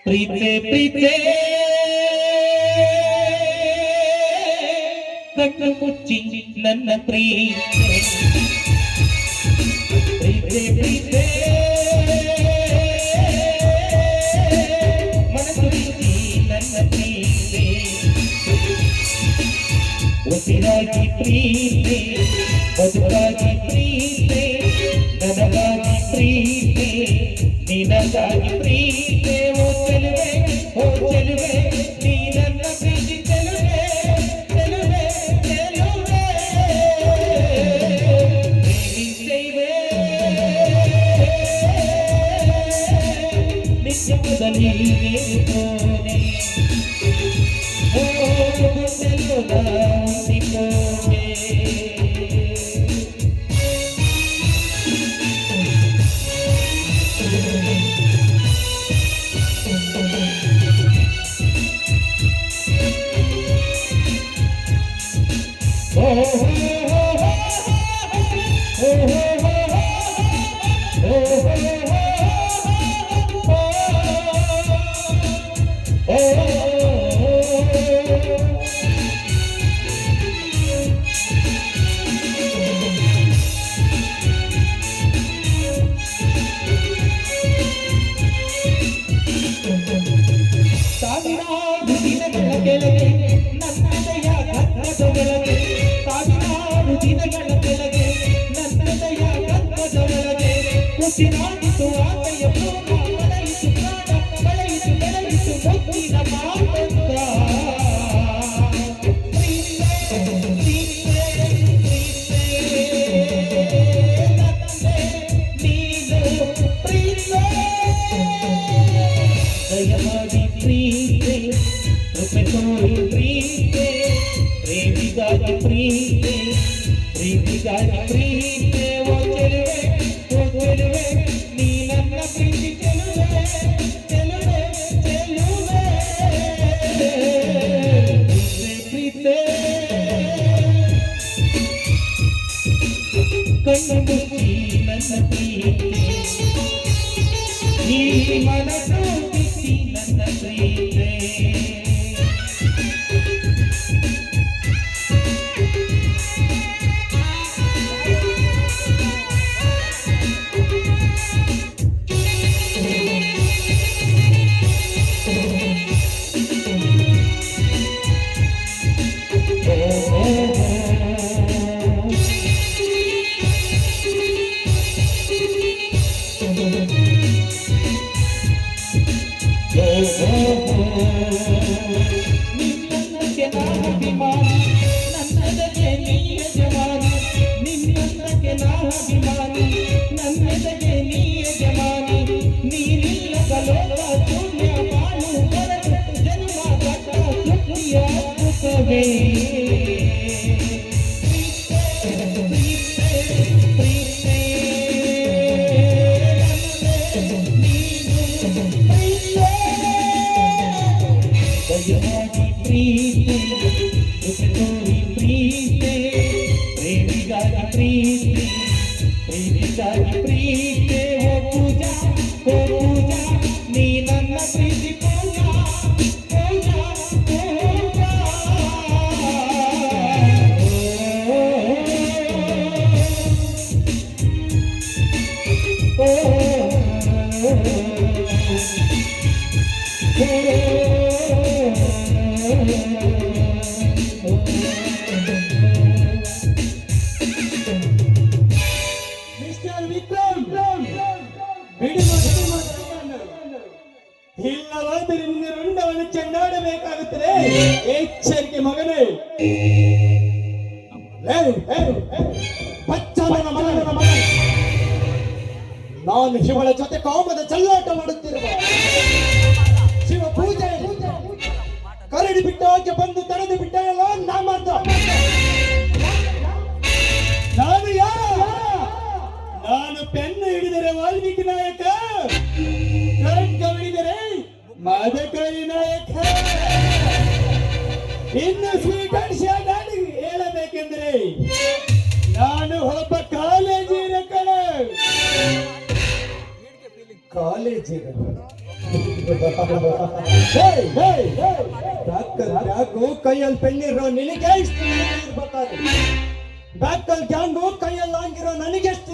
ಪ್ರೀತೆ ಪ್ರೀತೆ ಕಣ್ಣು ಮುಚ್ಚಿ ನನ್ನ ಪ್ರೀತೆ ಪ್ರೀತೆ ಪ್ರೀತೆ ಮನಸ್ಸು ಬಿಚ್ಚಿ ನನ್ನ ಪ್ರೀತೆ ಉಸಿರಾಗಿ ಪ್ರೀತೆ ಬದುಕಾಗಿ ಪ್ರೀತೆ ನನಗಾಗಿ ಪ್ರೀತೆ ನಿನಗಾಗಿ ಪ್ರೀತೆ ಓ ಚೆಲುವೆ ನೀ ನನ್ನ ಪ್ರೀತಿ ಚೆಲುವೆ ಚೆಲುವೆ ಚೆಲುವೆ ಪ್ರೇಮಿಸೇವೆ ನಿತ್ಯದಲ್ಲಿ ನೇತೋನೆ ಓ ಗುಂಡೆಲುದ ಉಂಡಿಕೋನೆ ಸಾವಿರಾರು ದಿನಗಳ ಕೆಳಗೆ ನನ್ನದಯ ಗರ್ಭದೊಳಗೆ ಸಾವಿರಾರು ದಿನಗಳ ಕೆಳಗೆ ನನ್ನದಯ ಗರ್ಭದೊಳಗೆ ಉಸಿರಾಡಿತು ಆಕೆಯ ಪ್ರೇಮ ಬಳಯಿತು ಪ್ರಾಣ ಬಳಯಿತು ಬೆಳೆಯಿತು ಮುತ್ತಿನ ಮಾತಂತ ದಯಮಾಡಿ ಪ್ರೀತೆ ಕೃಪೆ ತೋರಿ ಪ್ರೀತೆ ಪ್ರೇಮಿಗಾಗಿ ಪ್ರೀತೆ ಪ್ರೀತಿಗಾಗಿ ಪ್ರೀತೆ ಓ ಚೆಲುವೆ ನೀ ನನ್ನ ಪ್ರೀತಿ ಚೆಲುವೆ ಚೆಲುವೆ ಚೆಲುವೆ ಪ್ರೀತೆ ಕಣ್ಣು ಮುಚ್ಚಿ ನನ್ನ ಪ್ರೀತಿ ಈ ಮನಸ್ಸು ಬಿಚ್ಚಿ ನನ್ನ ಪ್ರೀತೆ ನಿನ್ನಕ್ಕೆ ನಾಭಿಮಾನಿ ನನ್ನದಕ್ಕೆ ನೀ ಯಜಮಾನಿ ನಿನ್ನಕ್ಕೆ ನಾಭಿಮಾನಿ ನನ್ನದಕ್ಕೆ ನೀ ಯಜಮಾನಿ ನೀನಿಲ್ಲದ ಲೋಕ ಶೂನ್ಯ ಬಾಳು ಬರದು ಜನ್ಮ ಕಟ್ಟ ಸುಖಿಯ ಸುಖವೇ ದಯಮಾಡಿ ಪ್ರೀತೆ ಕೃಪೆ ತೋರಿ ಪ್ರೀತೆ ಪ್ರೇಮಿಗಾಗಿ ಪ್ರೀತೆ ಪ್ರೀತಿಗಾಗಿ ಪ್ರೀತೆ ಓ ಪೂಜಾ ನೀ ನನ್ನ ಪ್ರೀತಿ ಪೂಜಾ ಪೂಜಾ ಪೂಜಾ ಮಿಸ್ಟರ್ ವಿಕ್ರಮ್ ಇಲ್ಲವಾದರೆ ನಿನ್ನ ರುಂಡವನ್ನು ಚೆಂಡಾಡಬೇಕಾಗುತ್ತದೆ ಎಚ್ಚರಿಕೆ ಮಗನೇ ನಾನು ಶಿವಳ ಜೊತೆ ಕಾಮದ ಚೆಲ್ಲಾಟ ಮಾಡುತ್ತಿರುವ ಶಿವ ಪೂಜೆ ಕರಡಿ ಬಿಟ್ಟ ಆಕೆ ಬಂದು ತಡೆದು ಬಿಟ್ಟಲ್ಲ ನಾನು ಯಾರು ನಾನು ಪೆನ್ನು ಹಿಡಿದರೆ ವಾಲ್ಮೀಕಿ ನಾಯಕ ಖಡ್ಗ ಹಿಡಿದರೆ ಮದಕರಿ ನಾಯಕ ಇನ್ನು ಸ್ವೀಟ್ ನಾನು ಹೇಳಬೇಕೆಂದರೆ ನಾನು ಒಬ್ಬ ಕಾಲೇಜಿನ ಕಣ ಕಾಲೇಜಿನ ಬ್ಯಾಗು ಕೈಯಲ್ಲಿ ಪೆಣ್ಣಿರೋ ನಿನಗೆ ಇಷ್ಟು ಇರ್ಬೇಕಾದ್ರೆ ಬ್ಯಾಕಲ್ ಗ್ಯಾಂಗು ಕೈಯಲ್ಲಿ ಹಂಗಿರೋ ನನಗೆ ಎಷ್ಟು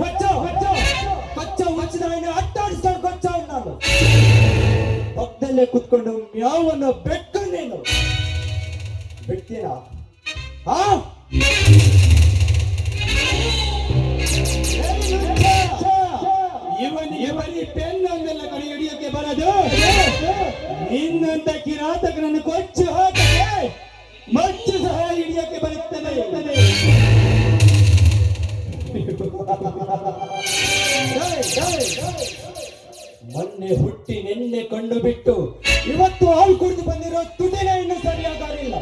ಬಚ್ಚ ಮುಚ್ಚಿದ ಅಟ್ಟಾಡಿಸ್ಕೊಂಡು ಕೊಚ್ಚ ನಾನು ಪಕ್ಕದಲ್ಲೇ ಕುತ್ಕೊಂಡು ಮ್ಯಾವನ್ನ ಬೆಟ್ಟು ನೀನು ಬಿಡ್ತೀನ ಹಾ ಇವನಿ ಪೆನ್ ಅಂದೆಲ್ಲ ಕಡೆ ಹಿಡಿಯೋಕೆ ಬರೋದು ನಿನ್ನಂತ ಕಿರಾತಕನನ್ನು ಕೊಚ್ಚು ಹಾಕದೆ ಮಚ್ಚು ಸಹ ಹಿಡಿಯೋಕೆ ಬರುತ್ತದೆ ಮೊನ್ನೆ ಹುಟ್ಟಿ ನಿನ್ನೆ ಕಂಡು ಬಿಟ್ಟು ಇವತ್ತು ಹಾಲು ಕುಡಿದು ಬಂದಿರೋ ತುದಿನೇ ಇನ್ನು ಸರಿಯಾಗಿಲ್ಲ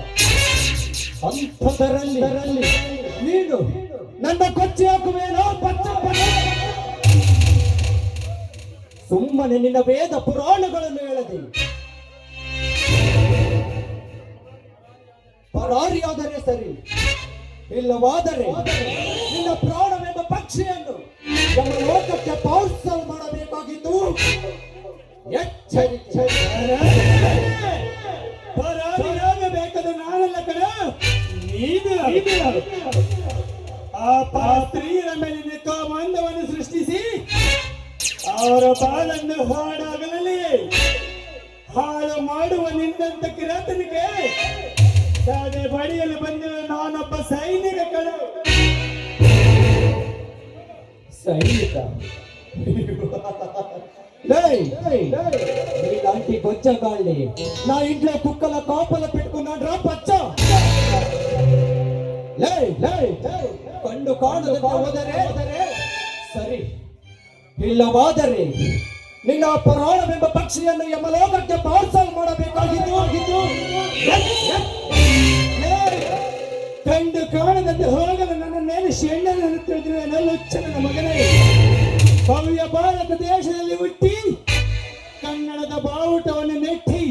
ಅಂಥದರಲ್ಲಿ ನೀನು ನನ್ನ ಕೊಚ್ಚಿ ಹಾಕುವೇನೋ ಸುಮ್ಮನೆ ನಿನ್ನ ವೇದ ಪುರಾಣಗಳನ್ನು ಹೇಳದೆ ಪರಾರಿಯಾದರೆ ಸರಿ ಇಲ್ಲವಾದರೆ ನಿನ್ನ ಪ್ರಾಣವೆಂಬ ಪಕ್ಷಿಯನ್ನು ನಮ್ಮ ಲೋಕಕ್ಕೆ ಪಾರ್ಸಲ್ ಮಾಡಬೇಕಾಗಿದ್ದು ಎಚ್ಚರಿಕೆ ಪರಾರಿಯಾಗಬೇಕಾದ ನಾನಲ್ಲ ಕಣ ನೀನು ಆ ಸ್ತ್ರೀಯರ ಮೇಲಿನ ಕಾಮಂದವನ್ನು ಸೃಷ್ಟಿಸಿ ಅವರ ಬಾಳನ್ನು ಹಾಡಾಗಲೇ ಹಾಳು ಮಾಡುವ ನಿನ್ನಂತ ಕಿರಾತನಿಗೆ ಸಾದೆ ಬಡಿಯಲು ಬಂದಿರೋ ನಾನೊಬ್ಬ ಸೈನಿಕ ಕಣ ಸೈನಿಕ ನೀಲಾಂಟಿ ಗೊಜ್ಜಗಾಳಿ ನಾ ಇಂట్లో ಕುಕ್ಕಲ ಕಾಪಲ పెట్టుకున్నాడ్రా పచ్చ ಕಂಡು ಕಾಣದ ಹೋದರೆ ಸರಿ ಇಲ್ಲವಾದರೆ ನಿನ್ನ ಪರಾಣವೆಂಬ ಪಕ್ಷಿಯನ್ನು ಯಮಲೋಕಕ್ಕೆ ಪಾರ್ಸಲ್ ಮಾಡಬೇಕಾಗಿದ್ದು ಕಂಡು ಕಾಣದಂತೆ ಹೋಗಲು ನನ್ನ ಮೇಲೆ ಶೆಣ್ಣನ್ನು ತಿಳಿದ್ರೆ ನಲ್ಲುಚ್ಚನ ಮಗನೇ ಭವ್ಯ ಭಾರತ ದೇಶದಲ್ಲಿ ಹುಟ್ಟಿ ಕನ್ನಡದ ಬಾವುಟವನ್ನು ನೆಟ್ಟಿ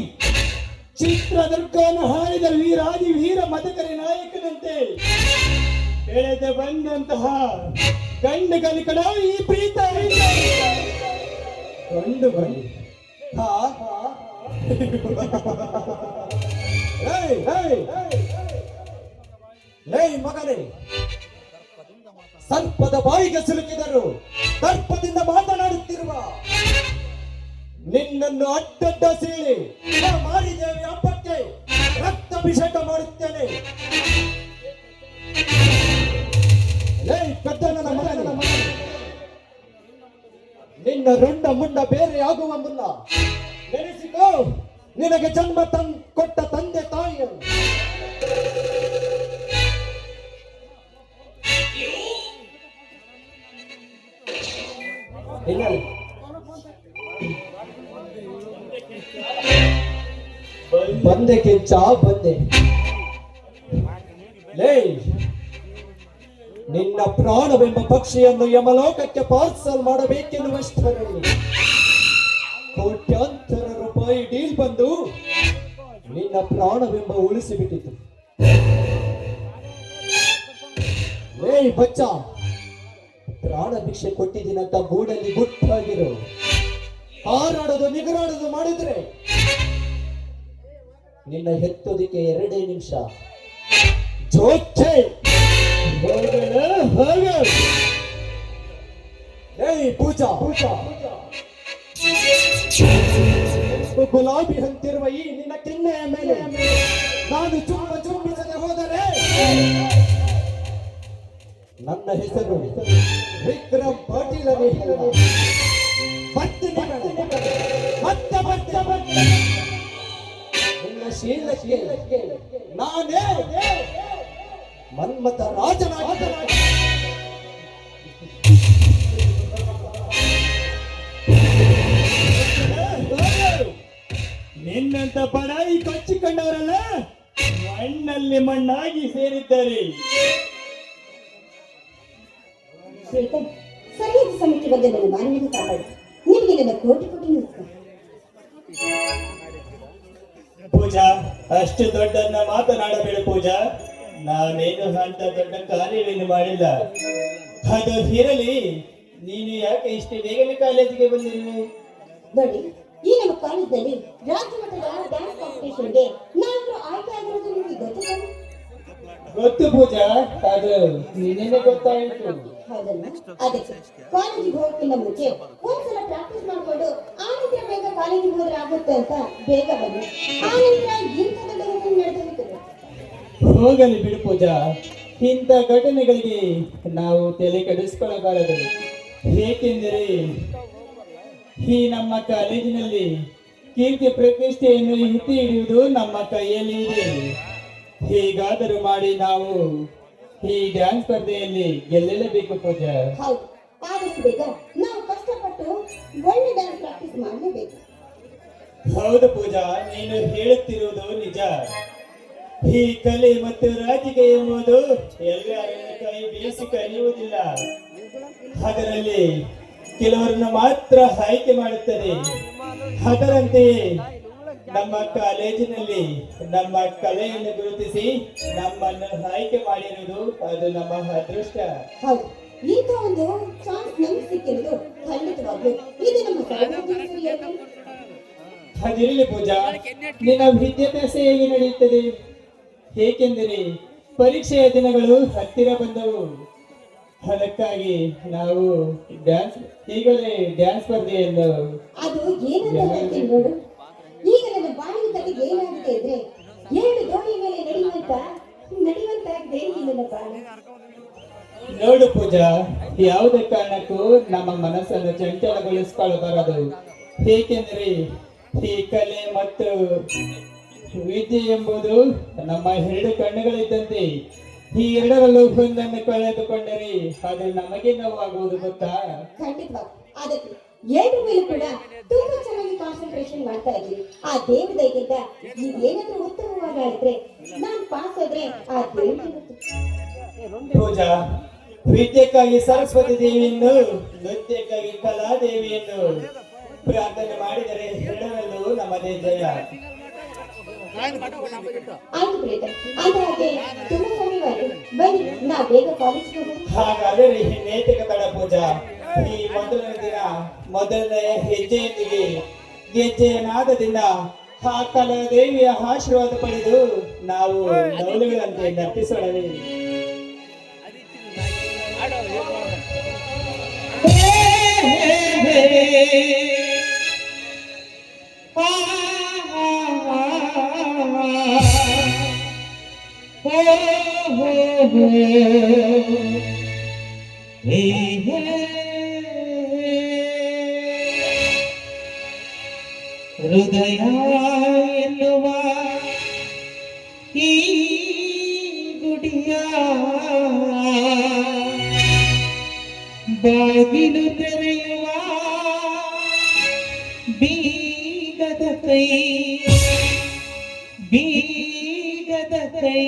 ಚಿತ್ರದುರ್ಗವನ್ನು ಹಾರಿದ ವೀರಾದಿ ವೀರ ಮದಕರಿ ನಾಯಕನಂತೆ ಬೆಳೆದು ಬಂದಂತಹ ಗಂಡು ಕಲಿಕಡ ಈ ಪ್ರೀತ ಗಂಡು ಬಲಿ ಮಗನೇ ಸರ್ಪದ ಬಾಯಿಗೆ ಸಿಲುಕಿದರು ದರ್ಪದಿಂದ ಮಾತನಾಡುತ್ತಿರುವ ನಿನ್ನನ್ನು ಅಡ್ಡಡ್ಡ ಸೀಳಿ ಮಾರಿದೇವಿ ಹಬ್ಬಕ್ಕೆ ರಕ್ತಾಭಿಷೇಕ ಮಾಡುತ್ತೇನೆ ಪೆದ್ದನ ಮಗನ ನಿನ್ನ ರುಂಡ ಮುಂಡ ಬೇರೆ ಆಗುವ ಮುನ್ನ ನೆನೆಸಿಕೋ ನಿನಗೆ ಜನ್ಮ ಕೊಟ್ಟ ತಂದೆ ತಾಯಿಯನ್ನು ಬಂದೆ ಕೆಂಚ ಬಂದೆ ನಿನ್ನ ಪ್ರಾಣವೆಂಬ ಪಕ್ಷಿಯನ್ನು ಯಮಲೋಕಕ್ಕೆ ಪಾರ್ಸಲ್ ಮಾಡಬೇಕೆನ್ನುವಷ್ಟರಲ್ಲಿ ಕೋಟ್ಯಾಂತರ ರೂಪಾಯಿ ಡೀಲ್ ಬಂದು ನಿನ್ನ ಪ್ರಾಣವೆಂಬ ಉಳಿಸಿಬಿಟ್ಟಿತು. ಬಚ್ಚ ಪ್ರಾಣ ಭಿಕ್ಷೆ ಕೊಟ್ಟಿದ್ದೀನಂತ ಗೂಡಲ್ಲಿ ಗುಟ್ಟಾಗಿರು. ಹಾರಾಡೋದು ನಿಗರಾಡೋದು ಮಾಡಿದ್ರೆ ನಿನ್ನ ಹೆತ್ತೋದಿಕ್ಕೆ 2 ನಿಮಿಷ. ಜೋಚೆ ಪೂಜಾ ಗುಲಾಬಿ ಅಂತಿರುವ ಈ ನಿನ್ನ ಕೆನ್ನೆಯ ಮೇಲೆ ನಾನು ಚುಂಬಿಸದೆ ಹೋದರೆ ನನ್ನ ಹೆಸರು ವಿಕ್ರಮ್ ಪಾಟೀಲ್ ನಿನ್ನ ಶೀಲಕ್ಕೆ ನಾನೇ ಮನ್ಮಥ ರಾಜನಾಗಿ ನಿನ್ನಂತ ಪಡಾಯಿ ಕೊಚ್ಚಿಕೊಂಡವರಲ್ಲ ಮಣ್ಣಲ್ಲಿ ಮಣ್ಣಾಗಿ ಸೇರಿದ್ದಾರೆ. ಸರಿಯಾದ ಸಮಯಕ್ಕೆ ಬಂದ ನನ್ನ ಮಾನವೀಯ ಕಾಪಾಡಿ ನಿಮಗೆ ನನ್ನ ಕೋಟಿ ನಮಸ್ಕಾರ. ಪೂಜಾ, ಅಷ್ಟು ದೊಡ್ಡನ್ನ ಮಾತನಾಡಬೇಡ ಪೂಜಾ. ನಾನೇನು ಅಂತ ದೊಡ್ಡ ಕಾರ್ಯವೇನು ಮಾಡಿಲ್ಲ. ಅದು ಇರಲಿ, ನೀನು ಯಾಕೆ ಇಷ್ಟು ಬೇಗನೆ ಕಾಲೇಜಿಗೆ ಬಂದಿರುವೆ? ನೋಡಿ, ಈ ನಮ್ಮ ಕಾಲೇಜಿನಲ್ಲಿ ರಾಜ್ಯ ಮಟ್ಟದ ಡ್ಯಾನ್ಸ್ ಕಾಂಪಿಟೇಷನ್ಗೆ ನಾನು ಆಯ್ಕೆ ಆಗಿರೋದು ನಿಮಗೆ ಗೊತ್ತು ತಾನೆ? ಗೊತ್ತು ಪೂಜಾ, ಅದು ನಿನ್ನೆ ಗೊತ್ತಾಯಿತು. ಹೌದಲ್ಲ? ಅದಕ್ಕೆ ಕಾಲೇಜಿಗೆ ಹೋಗೋಕ್ಕಿಂತ ಮುಂಚೆ ಒಂದ್ಸಲ ಪ್ರಾಕ್ಟೀಸ್ ಮಾಡ್ಕೊಂಡು ಆನಂತರ ಬೇಗ ಕಾಲೇಜಿಗೆ ಹೋದ್ರೆ ಆಗುತ್ತೆ ಅಂತ ಬೇಗ ಬನ್ನಿ. ಆನಂತರ ಇಂಥದ್ದೆಲ್ಲ ನಡೆದೋಗುತ್ತದೆ. ಹೋಗಲಿ ಬಿಡು ಪೂಜಾ, ಇಂಥ ಘಟನೆಗಳಿಗೆ ನಾವು ತಲೆ ಕೆಡಿಸ್ಕೊಳ್ಳಬಾರದು. ಏಕೆಂದರೆ ಈ ನಮ್ಮ ಕಾಲೇಜಿನಲ್ಲಿ ಕೀರ್ತಿ ಪ್ರತಿಷ್ಠೆಯನ್ನು ಎತ್ತಿ ಹಿಡಿಯುವುದು ನಮ್ಮ ಕೈಯಲ್ಲಿ ಇದೆ. ಹೇಗಾದರೂ ಮಾಡಿ ನಾವು ಈ ಡ್ಯಾನ್ಸ್ ಸ್ಪರ್ಧೆಯಲ್ಲಿ ಗೆಲ್ಲಲೇಬೇಕು ಪೂಜಾ. ಹೌದು, ಆದಷ್ಟು ಬೇಗ ನಾವು ಕಷ್ಟಪಟ್ಟು ಒಳ್ಳೆ ಡ್ಯಾನ್ಸ್ ಪ್ರಾಕ್ಟೀಸ್ ಮಾಡಲೇಬೇಕು. ಹೌದು ಪೂಜಾ, ನೀನು ಹೇಳುತ್ತಿರುವುದು ನಿಜ. ಈ ಕಲೆ ಮತ್ತು ರಾಜಕೀಯ ಎಂಬುದು ಎಲ್ಲರನ್ನು ಕೈ ಬೀಸಿ ಕರೆಯುವುದಿಲ್ಲ. ಅದರಲ್ಲಿ ಕೆಲವರನ್ನು ಮಾತ್ರ ಆಯ್ಕೆ ಮಾಡುತ್ತದೆ. ಅದರಂತೆಯೇ ನಮ್ಮ ಕಾಲೇಜಿನಲ್ಲಿ ನಮ್ಮ ಕಲೆಯನ್ನು ಗುರುತಿಸಿ ನಮ್ಮನ್ನು ಆಯ್ಕೆ ಮಾಡಿರುವುದು ಅದು ನಮ್ಮ ಅದೃಷ್ಟ. ಹೌದು, ಇಂಥ ಒಂದು ಚಾನ್ಸ್ ನಮ್ಗೆ ಸಿಕ್ಕಿರೋದು ಖಂಡಿತವಾಗ್ಲೂ ಇದು ನಮ್ಮ ಸೌಭಾಗ್ಯದ ಸರಿಯಾಗಿ. ಅದಿರಲಿ ಪೂಜಾ, ನಿನ್ನ ವಿದ್ಯಾಭ್ಯಾಸ ಹೇಗೆ ನಡೆಯುತ್ತದೆ? ಏಕೆಂದರೆ ಪರೀಕ್ಷೆಯ ದಿನಗಳು ಹತ್ತಿರ ಬಂದವು. ಅದಕ್ಕಾಗಿ ನಾವು ಈಗಲೇ ಡ್ಯಾನ್ಸ್ ಸ್ಪರ್ಧೆಯನ್ನು ಅದು ಏನಂತ ಹೇಳ್ತೀನಿ ನೋಡು. ಈಗ ನನ್ನ ಬಾಳಿನ ಕತೆಗೆ ಏನಾಗಿದೆ ಅಂದ್ರೆ 7 ದೋಣಿ ಮೇಲೆ ನಡೆಯುವಂತಾಗಿದೆ ಈ ನನ್ನ ಬಾಳು. ನೋಡು ಪೂಜಾ, ಯಾವುದೇ ಕಾರಣಕ್ಕೂ ನಮ್ಮ ಮನಸ್ಸನ್ನು ಚಂಚಲಗೊಳಿಸಿಕೊಳ್ಳಬಾರದು. ಏಕೆಂದರೆ ಈ ಕಲೆ ಮತ್ತು ವಿದ್ಯೆ ಎಂಬುದು ನಮ್ಮ 2 ಕಣ್ಣುಗಳಿದ್ದಂತೆ. ಈ ಎರಡರಲ್ಲೂ ಒಂದನ್ನು ಕಳೆದುಕೊಂಡರೆ ಅದು ನಮಗೆ ನೋವಾಗುವುದು ಗೊತ್ತಾ? ಖಂಡಿತವಾಗಿ. ಅದಕ್ಕೆ 7 ಮೇಲೂ ಕೂಡ ತುಂಬಾ ಚೆನ್ನಾಗಿ ಕಾನ್ಸಂಟ್ರೇಷನ್ ಮಾಡ್ತಾ ಇದ್ವಿ. ಆ ದೇವ್ರ ದಯದಿಂದ ನೀವೇನಾದ್ರೂ ಉತ್ತಮವಾಗಿ ಆಡಿದ್ರೆ ನಾನು ಪಾಸ್ ಆದ್ರೆ ಆ ದೇವ್ರ. ಪೂಜಾ, ವಿದ್ಯೆಕ್ಕಾಗಿ ಸರಸ್ವತಿ ದೇವಿಯನ್ನು, ನೃತ್ಯಕ್ಕಾಗಿ ಕಲಾದೇವಿಯನ್ನು ಪ್ರಾರ್ಥನೆ ಮಾಡಿದರೆ ಎರಡರಲ್ಲೂ ನಮ್ಮದೇ ಜಯ. ಆಯ್ತು ಪ್ರೀತ, ಹಾಗೆ ತುಂಬಾ ಸಮಯವಾಯ್ತು, ಬನ್ನಿ ನಾವು ಬೇಗ ಕಾಲೇಜ್ಗೆ ಹೋಗೋಣ. ಹಾಗಾದರೆ ನೇತಿಕ ತಡ ಪೂಜಾ. ಈ ಮೊದಲನೆಯ ಹೆಜ್ಜೆಯೊಂದಿಗೆ ಗೆಜ್ಜೆಯ ನಾದದಿಂದ ಆ ಕಲಾದೇವಿಯ ಆಶೀರ್ವಾದ ಪಡೆದು ನಾವು ನವಲುಗಳಂತೆ ನರ್ತಿಸೋಣವೇ. ಹೃದಯ ಎನ್ನುವ ಈ ಗುಡಿಯ ಬಾಗಿಲು ತೆರೆಯುವ ಬೀಗದ ಕೈ, ಬೀಗದ ಕೈ.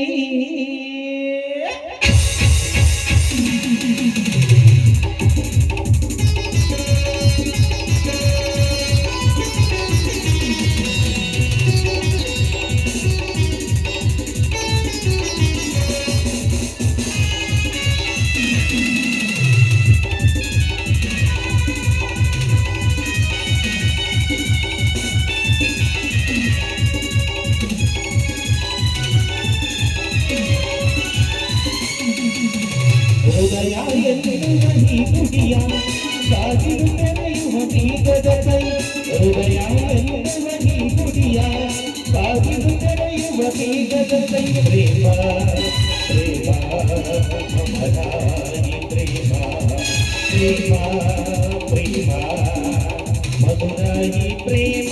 ಹೃದಯ ಎನ್ನುವ ಈ ಗುಡಿಯ ಬಾಗಿಲು ತೆರೆಯುವ ಬೀಗದ ಕೈ. ಹೃದಯ ಎನ್ನುವ ಈ ಗುಡಿಯ ಬಾಗಿಲು ತೆರೆಯುವ ಬೀಗದ ಕೈ. ಪ್ರೇಮ ಪ್ರೇಮ ಮಮದಾನಿ ಪ್ರೇಮ, ಪ್ರೇಮ ಪ್ರೇಮ ಮಧುರಾನಿ ಪ್ರೇಮ.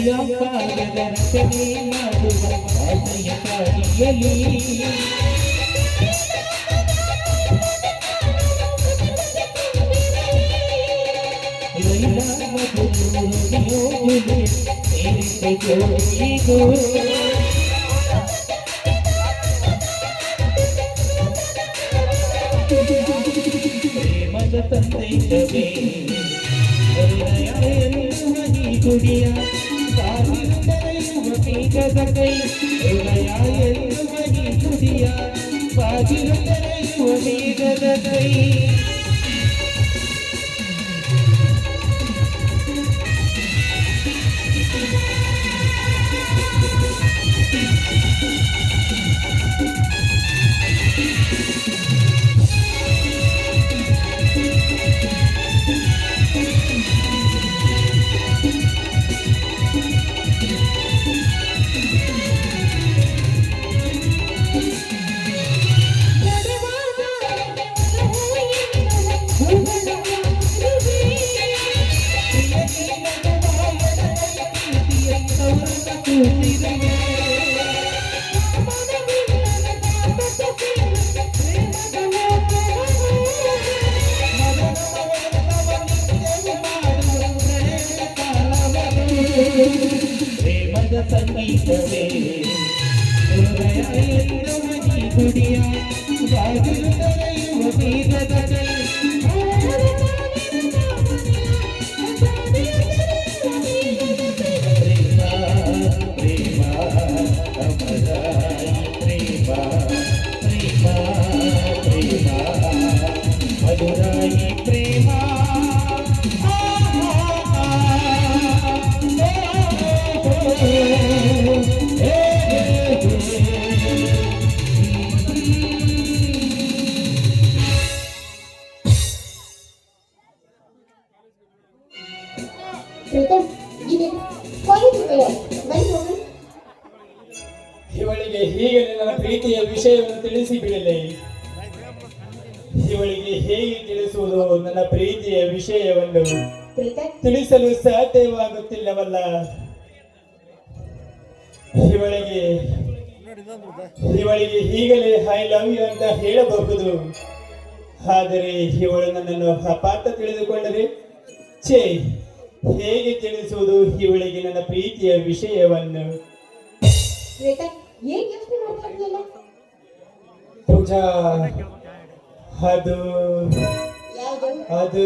ಹೃದಯ ಕಾವ್ಯದ ರಚನೆ ಮಾಡುವ ಆಸೆಯ ಕಾಡಿಯಲ್ಲಿ ಲೈಲಾ ಮಧುರೋ ಸೇರಿದ ಜೋಡಿದು ಪ್ರೇಮದ ಸಂದೇಶವೇ ಹೃದಯ ಎನ್ನುವ ಈ ಗುಡಿಯ ಸಾವಿರ ತೆರೆಯುವ ಬೀಗದ ಕೈ ಹೃದಯ ಎನ್ನುವ ಈ ಗುಡಿಯ ಸಾವಿರ ತೆರೆಯುವ ಬೀಗದ ಕೈ ಪ್ರೇಮದ ಸಂಗೀತವೇ ಹೃದಯ ಎನ್ನುವ ಈ ಗುಡಿಯ ಬಾಗಿಲು ತೆರೆಯುವ ಬೀಗದ ಕೈ ಪ್ರೇಮ ಪ್ರೇಮ ಅಮರಾಯಿ ಪ್ರೇಮ ಪ್ರೇಮ ಪ್ರೇಮ ಮಧುರಾಯಿ ಪ್ರೇಮ ಪ್ರೀತಮ್, ಇದೇನು? ಕಾಲೇಜ್ ಬೇಡ. ಬನ್ನಿ ಹೋಗೋಣ. ಇವಳಿಗೆ ಹೀಗೆ ನನ್ನ ಪ್ರೀತಿಯ ವಿಷಯವನ್ನು ತಿಳಿಸಿ ಬಿಡಲೇ. ಇವಳಿಗೆ ಹೇಗೆ ತಿಳಿಸುವುದು ನನ್ನ ಪ್ರೀತಿಯ ವಿಷಯವನ್ನು ಪ್ರೀತಮ್, ತಿಳಿಸಲು ಸಾಧ್ಯವಾಗುತ್ತಿಲ್ಲವಲ್ಲ. ಇವಳಿಗೆ ಈಗಲೇ ಐ ಲವ್ ಯು ಅಂತ ಹೇಳಬಹುದು. ಆದರೆ ಇವಳು ನನ್ನನ್ನು ಅಪಾರ್ಥ ತಿಳಿದುಕೊಂಡರೆ ಛೇ, ಹೇಗೆ ತಿಳಿಸುವುದು ಇವಳಿಗೆ ನನ್ನ ಪ್ರೀತಿಯ ವಿಷಯವನ್ನು? ಪ್ರೀತಮ್, ಏನ್ ಯೋಚನೆ ಮಾಡ್ತಾ ಇದೆಯಲ್ಲ? ಪೂಜಾ, ಅದು ಯಾವುದು? ಅದು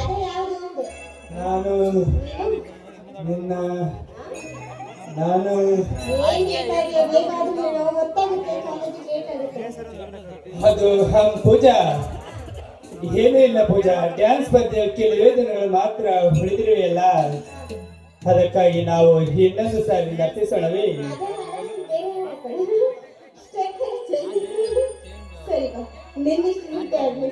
ಅದೇ ಯಾವುದು ಅಂದೆ? ನಾನು ನಿನ್ನ ಏನ್ ಬೇಕಾದ್ರೆ ಬೇಕಾದ್ರೂ ನಾವು ಗೊತ್ತಾಗುತ್ತೆ. ಕಾಲೇಜಿಗೆ ಲೇಟ್ ಆಗುತ್ತೆ. ಅದು ಪೂಜಾ, ಏನೂ ಇಲ್ಲ ಪೂಜಾ. ಡ್ಯಾನ್ಸ್ ಸ್ಪರ್ಧೆಯ ಕೆಲವೇ ದಿನಗಳು ಮಾತ್ರ ಉಳಿದಿರುವೆಯಲ್ಲ, ಅದಕ್ಕಾಗಿ ನಾವು ಇನ್ನೊಂದು ಸಾರಿ ನರ್ತಿಸೋಣವೇ? ಸರಿ ಬಾ, ನಿನ್ನಿಷ್ಟು ನಿಂತೆ ಆಗ್ಲಿ.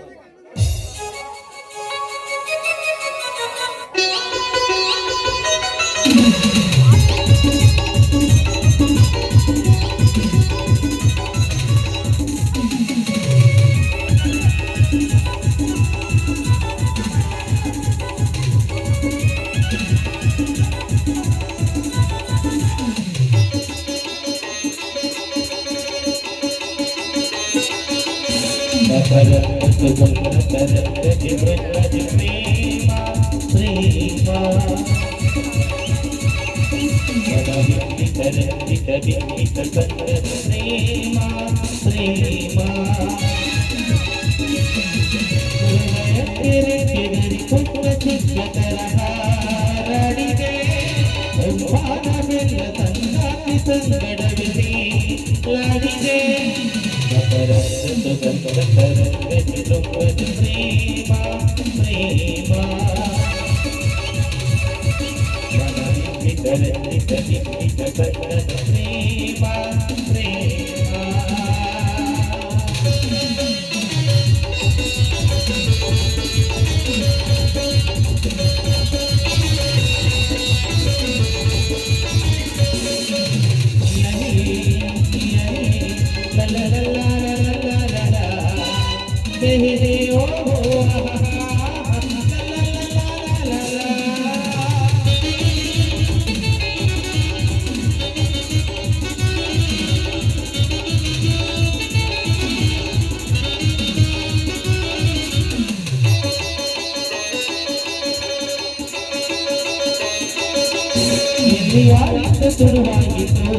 ಯಾರಿಂದ ಶುರುವಾಗಿದ್ದು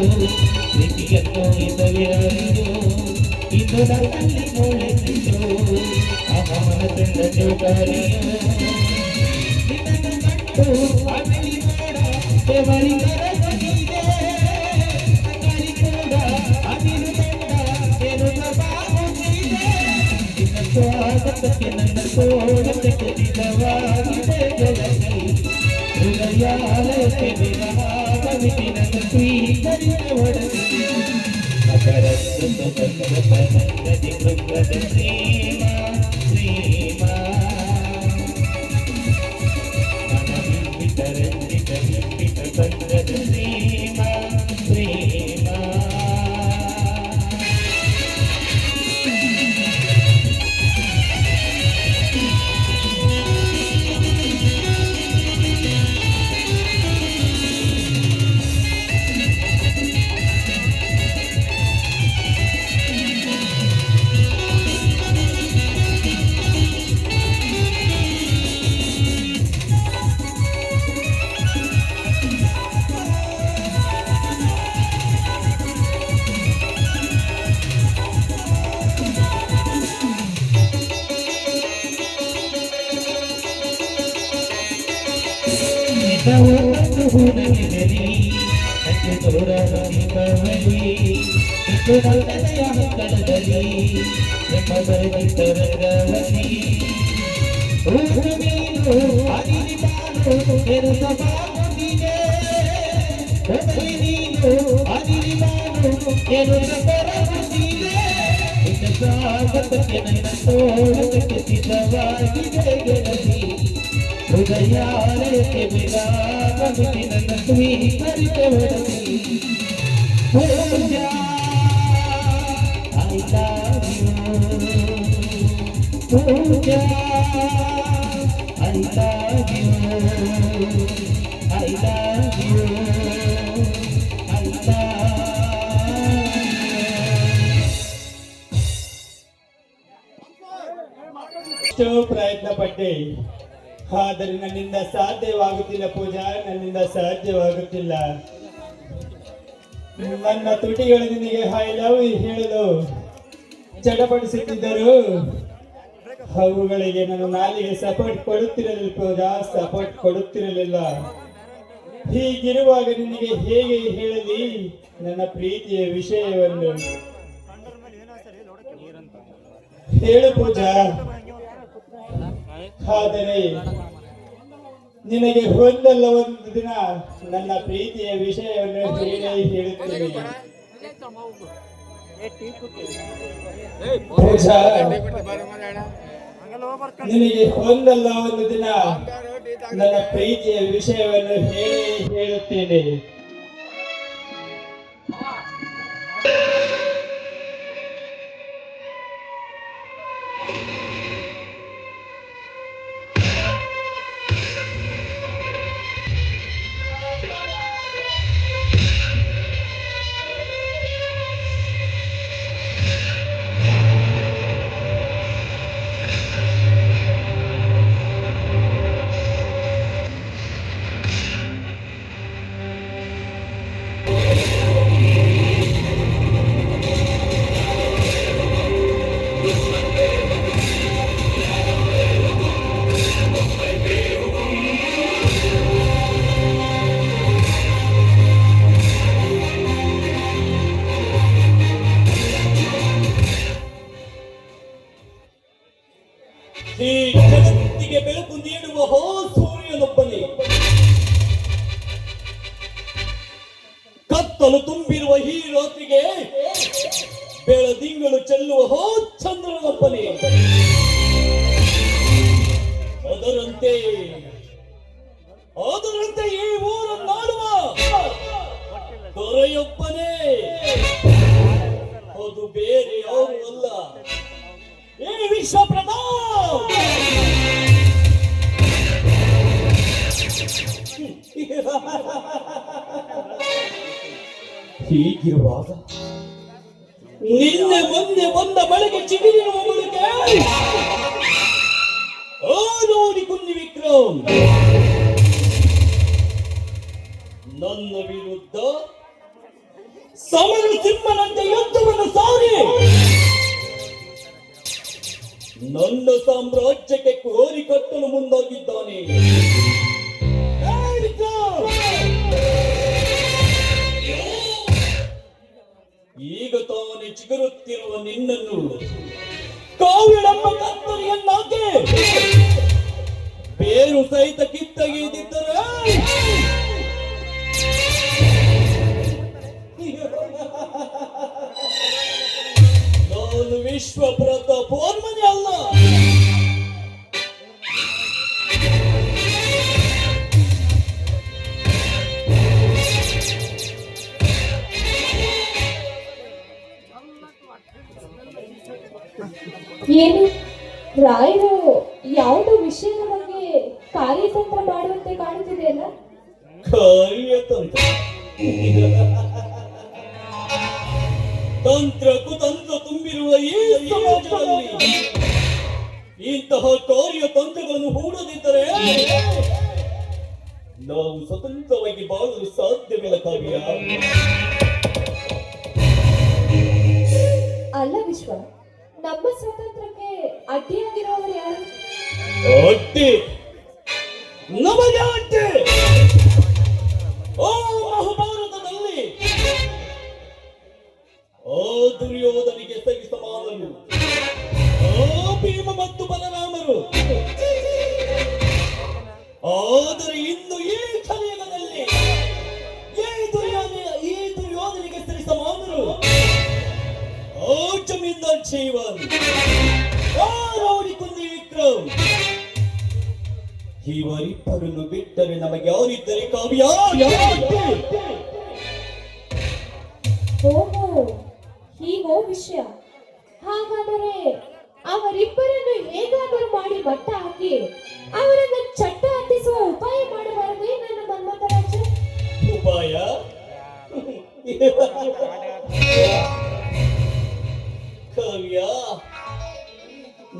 ಪ್ರೀತಿಯನ್ನು ಇಸವಿರಲಿದು ಇದು ನನ್ನಲ್ಲಿ ಮೂಳೆಸಿದ್ದು ಅಹಮನ ತಂಡ ಜೋಕಾಲಿಯು ನಿನ್ನನ್ನು ಕಂಡು ಅಗಲಿ ನೋಡ ದೇವರಿ ಕರಗಿದೆ ಅಗಲಿ ಕೂಡ ಅದಿರು ತಂಡ ಏನು ಬಾಗುತ್ತಿದೆ ನಿನ್ನ ಸ್ವಾಗತಕ್ಕೆ ನನ್ನ ಸೋಗತಕ್ಕೆ ಸಿದ್ಧವಾಗಿದೆ ಗೆಳತಿ ಹೃದಯಾಲಯಕ್ಕೆ ವಿರಹಾಗಮಿತಿ ನನ್ನ ಸ್ವೀಕರಿಸ ಒಡನೆ ಮಕರಂದಿ ಕೃಪದ ಪ್ರೇಮ ಪ್ರೇಮ ಮನವಿಂಬಿತ ರಂಜಿತ ಬಿಂಬಿತ ಬಂಧದ ಪ್ರೇಮ ಪ್ರೇಮ ಒಂದು ಹೂನಗೆದರಿ ಅಚ್ಚು ತೋರಣ ದೀಪಾವಳಿ ಇದು ನನ್ನದಯ ಕಳದಲ್ಲಿ ನಮ್ಮ ಬರಗಿದ್ದ ರಂಗವಲ್ಲಿ ಊರು ನೀನು ಅದಿರಿ ಬಾನು ಏನು ಸಭಾಗುತ್ತಿದೆ ಒಬ್ಬರಿ ನೀನು ಅದಿರಿ ಬಾನು ಏನು ಬರಗುತ್ತಿದೆ ನಿನ್ನ ಸ್ವಾಗತಕ್ಕೆ ನನ್ನ ತೋಳಕ್ಕೆ ಸಿದ್ಧವಾಗಿದೆ ಗೆಳತಿ ಹೃದಯಾಲಯಕ್ಕೆ ವಿರಾಗಮಿತಿ ನನ್ನ ಸ್ವೀಕರಿಸ ಒಡನೆ ಪೂಜಾ I love you Pooja I love you I love you I love you ಎಷ್ಟೋ ಪ್ರಯತ್ನ ಪಟ್ಟೆ, ಆದರೆ ನನ್ನಿಂದ ಸಾಧ್ಯವಾಗುತ್ತಿಲ್ಲ ಪೂಜಾ, ನನ್ನಿಂದ ಸಾಧ್ಯವಾಗುತ್ತಿಲ್ಲ. ನನ್ನ ತುಟಿಗಳು ನಿನಗೆ ಐ ಲವ್ ಹೇಳಲು ಚಡಪಡಿಸುತ್ತಿದ್ದರು, ಅವುಗಳಿಗೆ ನನ್ನ ನಾಲಿಗೆ ಸಪೋರ್ಟ್ ಕೊಡುತ್ತಿರಲಿಲ್ಲ ಪೂಜಾ, ಸಪೋರ್ಟ್ ಕೊಡುತ್ತಿರಲಿಲ್ಲ. ಹೀಗಿರುವಾಗ ನಿನಗೆ ಹೇಗೆ ಹೇಳಲಿ ನನ್ನ ಪ್ರೀತಿಯ ವಿಷಯವನ್ನು? ಹೇಳು ಪೂಜಾ. ಆದರೆ ನಿನಗೆ ಒಂದಲ್ಲ ಒಂದು ದಿನ ನನ್ನ ಪ್ರೀತಿಯ ವಿಷಯವನ್ನು ಹೇಳುತ್ತೇನೆ ಪೂಜಾ. ನಿನಗೆ ಒಂದಲ್ಲ ಒಂದು ದಿನ ನನ್ನ ಪ್ರೀತಿಯ ವಿಷಯವನ್ನು ಹೇಳುತ್ತೇನೆ. ಈ ಜಗತ್ತಿಗೆ ಬೆಳಕು ನೀಡುವ ಹೋ ಸೂರ್ಯನೊಬ್ಬನೇ, ಕತ್ತಲು ತುಂಬಿರುವ ಈ ರಾತ್ರಿಗೆ ಬೆಳದಿಂಗಳು ಚೆಲ್ಲುವ ಹೋ ಚಂದ್ರನೊಬ್ಬನೇ, ಅದರಂತೆ ಈ ಊರನ್ನಾಡುವ ದೊರೆಯೊಬ್ಬನೇ, ಅದು ಬೇರೆ ಯಾರು ಅಲ್ಲ, ಈ ವಿಶ್ವ ಪ್ರತಾಪ್. ಹೀಗಿರುವಾಗ ನಿನ್ನೆ ಮೊನ್ನೆ ಬಂದ ಮಳೆಗೆ ಚಿಗುರಿರುವ ಮೊಳಕೆ ನೋಡಿ ಕುಂದಿ ವಿಕ್ರಮ್, ನನ್ನ ನನ್ನ ವಿರುದ್ಧ ಸಮರ ಸಿಂಹನಂತೆ ಯುದ್ಧವನ್ನು ಸಾರಿ ನನ್ನ ಸಾಮ್ರಾಜ್ಯಕ್ಕೆ ಕೋರಿ ಕಟ್ಟಲು ಮುಂದಾಗಿದ್ದಾನೆ. ಈಗ ತಾನೇ ಚಿಗುರುತ್ತಿರುವ ನಿನ್ನನ್ನು ಕಾವಿಡಮ್ಮ ಕತ್ತರಿಯನ್ನಾಗೆ ಬೇರು ಸಹಿತ ಕಿತ್ತಗೆದಿದ್ದರೆ ನಾನು ವಿಶ್ವ ಪ್ರತಾಪೋನ್ಮನೆ ಅಲ್ಲ. ಏನು ರಾಯರು ಯಾವುದೋ ವಿಷಯದ ಬಗ್ಗೆ ಕಾರ್ಯತಂತ್ರ ಮಾಡುವಂತೆ ಕಾಣುತ್ತಿದೆಯಲ್ಲ? ಕಾರ್ಯತಂತ್ರ ತಂತ್ರ ಕುತಂತ್ರ ತುಂಬಿರುವ ಈ ಸಮಾಜದಲ್ಲಿ ಇಂತಹ ಕಾರ್ಯತಂತ್ರಗಳನ್ನು ಹೂಡದಿದ್ದರೆ ನಾವು ಸ್ವತಂತ್ರವಾಗಿ ಬಾಳಲು ಸಾಧ್ಯವಿಲ್ಲ. ಕಾವ್ಯ ಅಲ್ಲ ವಿಶ್ವ, ನಮ್ಮ ಸ್ವಾತಂತ್ರ್ಯಕ್ಕೆ ಅಡ್ಡಿಯಾಗಿರುವವರು ಯಾರು? ಅಡ್ಡಿ ನಮಗೆ ಅಡ್ಡಿ. ಓ ಮಹಾಭಾರತದಲ್ಲಿ ಆ ದುರ್ಯೋಧನಿಗೆ ಸರಿಸಮಾನರು, ಆ ಭೀಮ ಮತ್ತು ಬಲರಾಮರು. ಆದರೆ ಇನ್ನು ಈ ಕಲಿಯುಗದಲ್ಲಿ ಈ ದುರ್ಯೋಧನಿಗೆ ಸರಿಸಮಾನರು ಆ ಜಮೀನ್ದಾರ್ ಜೀವನ್, ಆ ರೌಡಿ ಕುಂದಿ ವಿಕ್ರಮ್, ಇವರಿಬ್ಬರನ್ನು ಬಿಟ್ಟರೆ ನಮಗೆ ಯಾರಿದ್ದರೆ ಕಾವ್ಯ? ಓಹೋ, ಹೀಗೋ ವಿಷಯ. ಹಾಗಾದರೆ ಅವರಿಬ್ಬರನ್ನು ಹೇಗಾದರೂ ಮಾಡಿ ಮಟ್ಟ ಹಾಕಿ ಅವರನ್ನು ಚಟ್ಟ ಹತ್ತಿಸುವ ಉಪಾಯ ಮಾಡಬಾರದೇ ನನ್ನ ಮನ್ಮಥರಾಜ? ಉಪಾಯ? ಕಾವ್ಯ,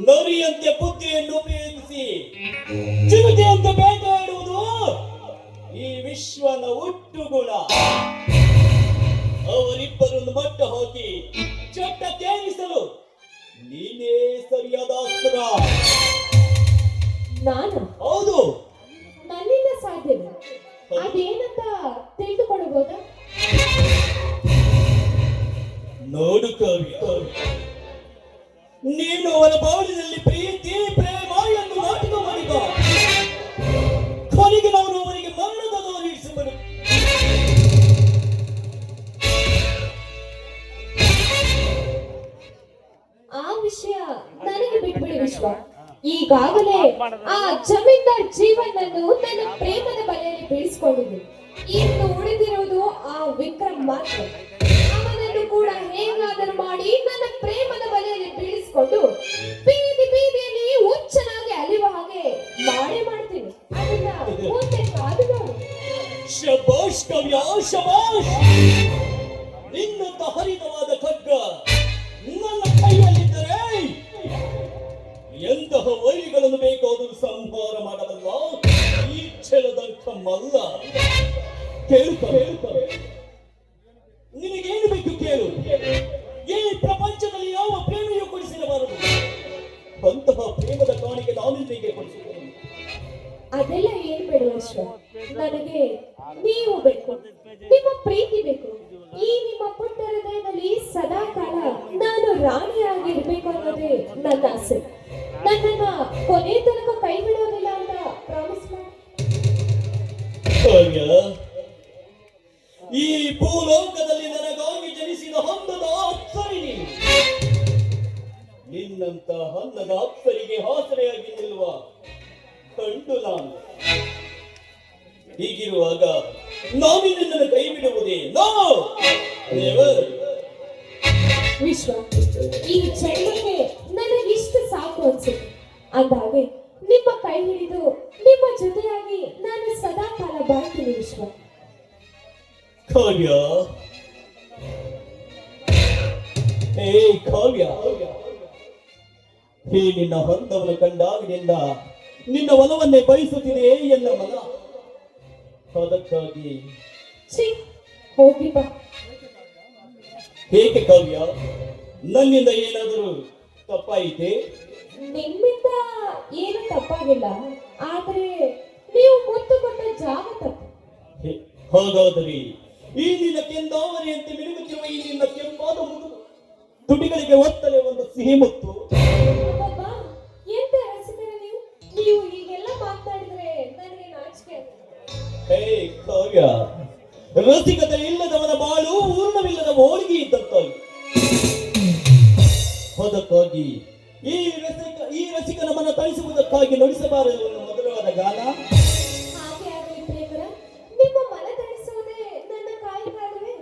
ನರಿಯಂತೆ ಬುದ್ಧಿಯನ್ನು ಉಪಯೋಗಿಸಿ ಚಿರತೆಯಂತೆ ಬೇಟೆಯಾಡುವುದು ಈ ವಿಶ್ವನ ಹುಟ್ಟು ಗುಣ. ಅವರಿಬ್ಬರನ್ನು ಮಟ್ಟ ಹಾಕಿ ಚಟ್ಟ ತೇರಿಸಲು ನೀನೇ ಸರಿಯಾದ ಅಸ್ತ್ರ. ನಾನು? ಹೌದು. ನನ್ನಿಂದ ಸಾಧ್ಯವೇ? ಅದೇನಂತ ತಿಳಿದುಕೊಳ್ಳಬಹುದಾ? ನೋಡು ಕಾವ್ಯ, ನೀನು ಅವರ ಬಾಳಿನಲ್ಲಿ ಪ್ರೀತಿ ಪ್ರೇಮ ಎಂದು ನಾಟಕ ಮಾಡಿದ ಕೊನೆಗೆ ನಾನು ಅವರಿಗೆ ಮರಣದ ತೋರಿಸಿದರು. ಆ ವಿಷಯ ನನಗೆ ಬಿಟ್ಬಿಡಿ ವಿಶ್ವ. ಈಗಾಗಲೇ ಆ ಜಮೀನ್ದಾರ್ ಜೀವನನ್ನು ನನ್ನ ಪ್ರೇಮದ ಬಲೆಯಲ್ಲಿ ಬೀಳಿಸಿಕೊಂಡಿದೆ. ಇನ್ನು ಉಳಿದಿರುವುದು ಆ ವಿಕ್ರಮ್ ಮಾತ್ರ. ಅವನನ್ನು ಕೂಡ ಹೇಗಾದರೂ ಮಾಡಿ ನನ್ನ ಪ್ರೇಮದ ಬಲೆಯಲ್ಲಿ ಬೀಳಿಸಿಕೊಂಡು ಬೀದಿ ಬೀದಿಯಲ್ಲಿ ಹುಚ್ಚನಾಗಿ ಅಲಿಯುವ ಹಾಗೆ ಮಾಡೇ ಮಾಡ್ತೀನಿ. ಅದನ್ನ ಮುಂದೆ ಕಾದು ನೋಡು. ಶಬಾಷ್ ಕಾವ್ಯ, ಶಬಾಷ್. ನಿನ್ನಂತ ಹರಿತವಾದ ಖಡ್ಗ ನನ್ನ ಕೈಯಲ್ಲಿದ್ದರೆ ಎಂತಹ ವೈರಿಗಳನ್ನು ಬೇಕಾದರೂ ಸಂಹಾರ ಮಾಡಬಲ್ಲ ಈ ಛಲದಂಕಮಲ್ಲ. ಕೇಳುತ್ತಾರೆ, ನಿನಗೇನು ಬೇಕು ಕೇಳು. ಈ ಪ್ರಪಂಚದಲ್ಲಿ ಯಾವ ಪ್ರೇಮಿಯೂ ಕೊಡಿಸಿರಬಾರದು. ಅಂತಹ ಪ್ರೇಮದ ಕಾಣಿಕೆ ನಾನಿಂದಿಗೆ ಕೊಡಿಸುತ್ತೇನೆ. ಅದೆಲ್ಲ ಏನ್ ಬೇಡ ವಿಶ್ವ. ನನಗೆ ನೀವು ಬೇಕು, ನಿಮ್ಮ ಪ್ರೀತಿ ಬೇಕು. ಈ ನಿಮ್ಮ ಪುಟ್ಟ ಹೃದಯದಲ್ಲಿ ಸದಾ ಕಾಲ ನಾನು ರಾಣಿಯಾಗಿರ್ಬೇಕು ಅನ್ನೋದೇ ನನ್ನ ಆಸೆ. ನನ್ನನ್ನ ಕೊನೆ ತನಕ ಕೈ ಬಿಡೋದಿಲ್ಲ ಅಂತ ಪ್ರಾಮಿಸ್ ಮಾಡಿ. ಈ ಭೂಲೋಕದಲ್ಲಿ ನನಗಾಗಿ ಜನಿಸಿದ ಹನ್ನದ ಅಪ್ಸರಿ ನೀನು. ನಿನ್ನಂತ ಹನ್ನದ ಅಪ್ಸರಿಗೆ ಆಸರೆಯಾಗಿ ನಿಲ್ಲುವ ಕಂಡು ನಾನು. ಹೀಗಿರುವಾಗ ನಾನು ನಿನ್ನನ್ನು ಕೈ ಬಿಡುವುದೇ? No, never. ವಿಶ್ವ, ಈ ಜನ್ಮಕ್ಕೆ ನನಗಿಷ್ಟು ಸಾಕು ಅನ್ಸುತ್ತೆ. ಅಂದಾಗೆ ನಿಮ್ಮ ಕೈ ಹಿಡಿದು ನಿಮ್ಮ ಜೊತೆಯಾಗಿ ನಾನು ಸದಾ ಕಾಲ ಬಾಳ್ತೀನಿ ವಿಶ್ವ. ಕಾವ್ಯ, ಹೇ ಕಾವ್ಯ, ಹೇ ನಿನ್ನ ಹೊಂದವನ್ನು ಕಂಡಾಗಿನಿಂದ ನಿನ್ನ ಒಲವನ್ನೇ ಬಯಸುತ್ತಿದೆ ಎಲ್ಲ ಮನ. ಅದಕ್ಕಾಗಿ ಛೀ, ಹೋಗಿಪ್ಪ. ಹೇಗೆ ಕಾವ್ಯ, ನನ್ನಿಂದ ಏನಾದರೂ ತಪ್ಪಾಯಿತೆ? ನಿಮ್ಮಿಂದ ಏನು ತಪ್ಪಾಗಿಲ್ಲ, ಆದ್ರೆ ನೀವು ಮುತ್ತು ಕೊಟ್ಟ ಜಾಗ ತಪ್ಪು. ಹಾಗಾದರೆ ಈ ನಿನ್ನ ಕೆಂದಾವರಿಯಂತೆ ಮಿನುಗುತ್ತಿರುವ ಈ ನಿನ್ನ ಕೆಂಪಾದ ತುಟಿಗಳಿಗೆ ಒತ್ತಲೆ ಒಂದು ಸಿಹಿ ಮುತ್ತು. ಅಬ್ಬಬ್ಬಾ, ಎಂತ ರಸಿಕರ ನೀವು. ನೀವು ಹೀಗೆಲ್ಲ ಮಾತಾಡಿದ್ರೆ ನನಗೆ ನಾಚಿಕೆ ಆಗುತ್ತೆ. ಹೇ ಕಾವ್ಯ, ರಸಿಕತೆ ಇಲ್ಲದವನ ಬಾಳು ಊರ್ಣವಿಲ್ಲದ ಹೋಳಿಗೆ ಇದ್ದಂತಾಗಿ. ಅದಕ್ಕಾಗಿ ಈ ರಸಿಕ ನಮ್ಮನ್ನು ತಣಿಸುವುದಕ್ಕಾಗಿ ನುಡಿಸಬಾರದು ಒಂದು ಮಧುರವಾದ ಗಾನ. ಹಾಗೆ ಆಗಲಿ ಪ್ರೇಮರ, ನಿಮ್ಮ ಮನ ತಣಿಸುವುದೇ ನನ್ನ ಕಾಯಕವೇ.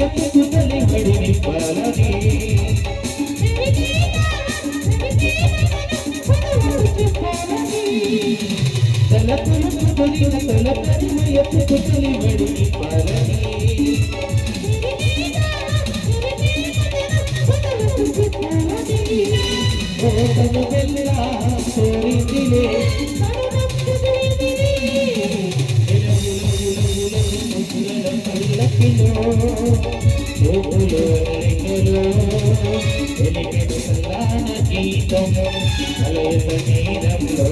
ఎత్తుకుతలి వడిని పాలని తల తలుపు తొలిన తల తరిమ ఎత్తుకుతలి వడిని పాలని ఓటను వెళ్ళా కోరిందిలే పల్లకిలో పూలు అరళికలో వెలిగెడు సంధాన గీతము కలయుగ నీరంలో